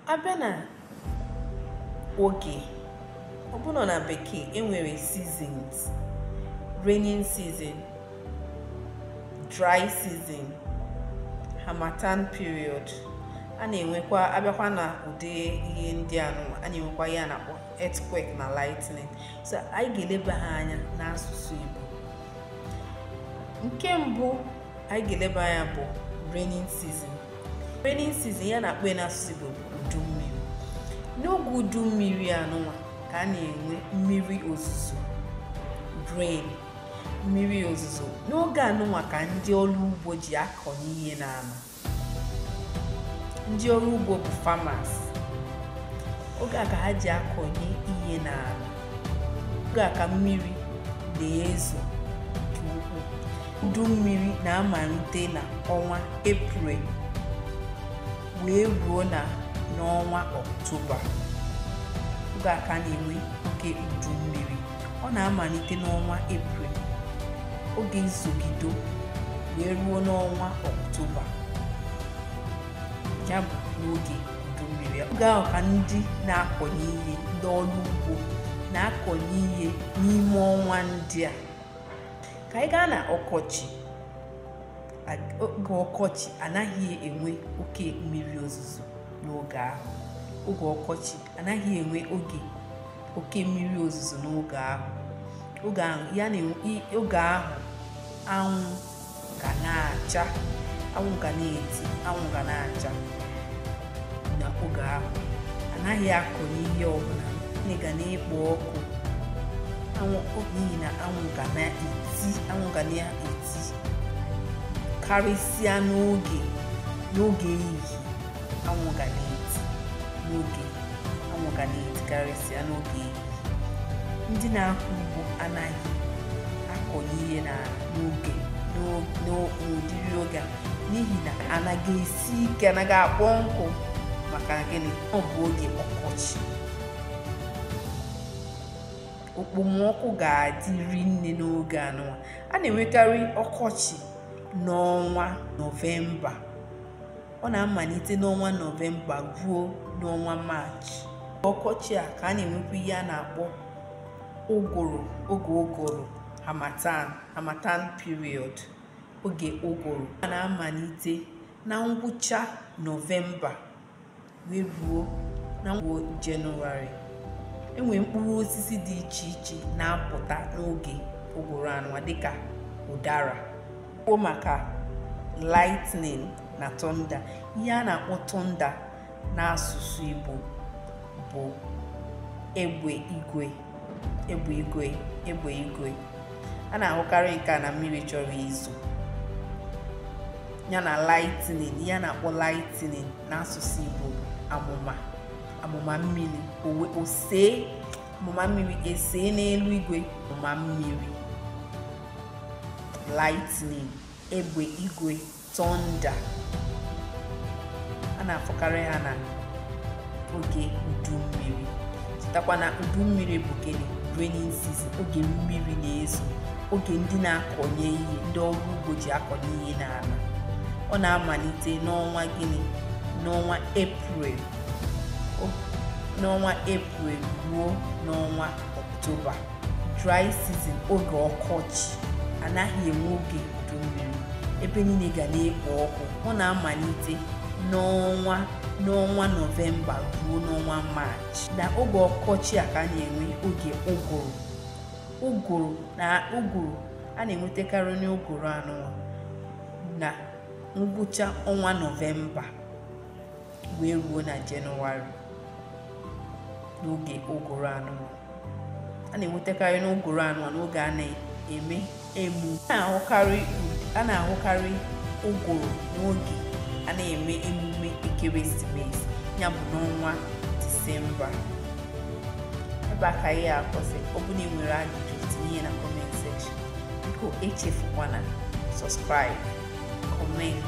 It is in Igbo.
abịa na oge ọbụna na bekee enwere seasons: raining season, dry season, harmattan period. A na-enwekwa abịakwa na ụdị ihe ndị anụ a na-enwekwa ya na earthquake na lightning. So anyị ga-eleba ha anya n'asụsụ Igbo. Nke mbụ anyị ga-eleba anya bụ raining season. Raining season ya na-akpọ n'asụsụ Igbo bụ udu mmiri. N'oge udu mmiri anụnwa ka a na-enwe mmiri ozuzo, rain, mmiri ozuzo. N'oge anụnwa ka ndị ọrụ ugbo ji akọ n'ihe n'ala. Ndị ọrụ ugbo bụ farmers. Oge a ka ha ji akọnye ihe n'ala. Oge a ka mmiri na-ezo nke ukwuu. Udu mmiri na-amalite na ọnwa April wee ruo n'ọnwa Ọktoba. Oge a ka na-enwe oge udu mmiri. Ọ na-amalite n'ọnwa April, oge nzogido wee ruo n'ọnwa Ọktoba. Ya bụ n'oge udu mmiri. Oge ahụ ka ndị na-akọnye ihe, ndị ọrụ ugbo na-akọnye ihe n'ime ọnwa ndị a. Ka anyị gaa na ọkọchị. Oge ọkọchị anaghị enwe oke mmiri ozuzo n'oge ahụ. Oge ọkọchị anaghị enwe oke mmiri ozuzo n'oge ahụ. Oge ahụ anwụ ga na-acha, anwụ ga na-eti, anwụ ga na-acha. Na oge ahụ anaghị akọnye ihe ọbụla, ihe ga na-ekpo ọkụ. N'ihi na anwụ ga na-eti karịsịa n'oge ehihie. Anwụ ga na-eti karịsịa n'oge ehihie. Ndị na-akọ ugbo anaghị akọnye ihe n'ụdịrị oge a, n'ihi na anaghị esi ike, anaghị akpọ nkụ. Maka gịnị? Ọ bụ oge ọkọchị. Okpomọkụ ga-adịrị nne n'oge anụnwa. A na-enwekarị ọkọchị n'ọnwa Nọvemba. Ọ na-amalite n'ọnwa Nọvemba ruo n'ọnwa Maachị. Ọkọchị a ka a na-enwekwa ihe a na-akpọ oge ụgụrụ, harmattan period. Oge ụgụrụ a na-amalite na ngwụcha Nọvemba wee ruo na Jenụwarị. Enwere mkpụrụ osisi dị iche iche na-apụta n'oge ụgụrụ anụnwa dịka ụdara. Maka lightning na thunder. Ihe a na-akpọ thunder n'asụsụ Igbo bụ egbe igwe. A na-ahụkarị nke a na mmiri chọrọ izo. Ya na lightning, ihe a na-akpọ lightning n'asụsụ Igbo bụ amụma mmiri. Amụma mmiri esee n'elu igwe. Amụma mmiri, lightning, egbe igwe, thunder. A na-afụkarị ha na oge udu mmiri. Chetakwa na udu mmiri bụ gịnị? Raining season. Oge mmiri na-ezo, oge ndị na-akọnye ihe, ndị ọrụ ugbo ji akọnye ihe n'ala. Ọ na-amalite n'ọnwa gịnị? N'ọnwa April. N'ọnwa April ruo n'ọnwa Ọktoba. Dry season, oge ọkọchị. Anaghị enwe oge udu mmiri. Ebe niile ga na-ekpo ọkụ. Ọ na-amalite n'ọnwa Nọvemba ruo n'ọnwa Maachị. Na oge ọkọchị a ka a na-enwe oge ụgụrụ. A na-enwetakarị n'ụgụrụ anụnwa na ngwụcha ọnwa Nọvemba wee ruo na Jenụwarị. N'oge ụgụrụ anụnwa a na-enwetakarị n'ụgụrụ anụnwa n'oge a na-eme emu. A na-ahụkarị ụgụrụ n'oge a na-eme emume ekeresimesi, ya bụ n'ọnwa Disemba. Ebe a ka ihe akwụsị. Ọ bụrụ na ị nwere ajụjụ, tinye ya na comment section. Biko echefukwana subscribe, comment.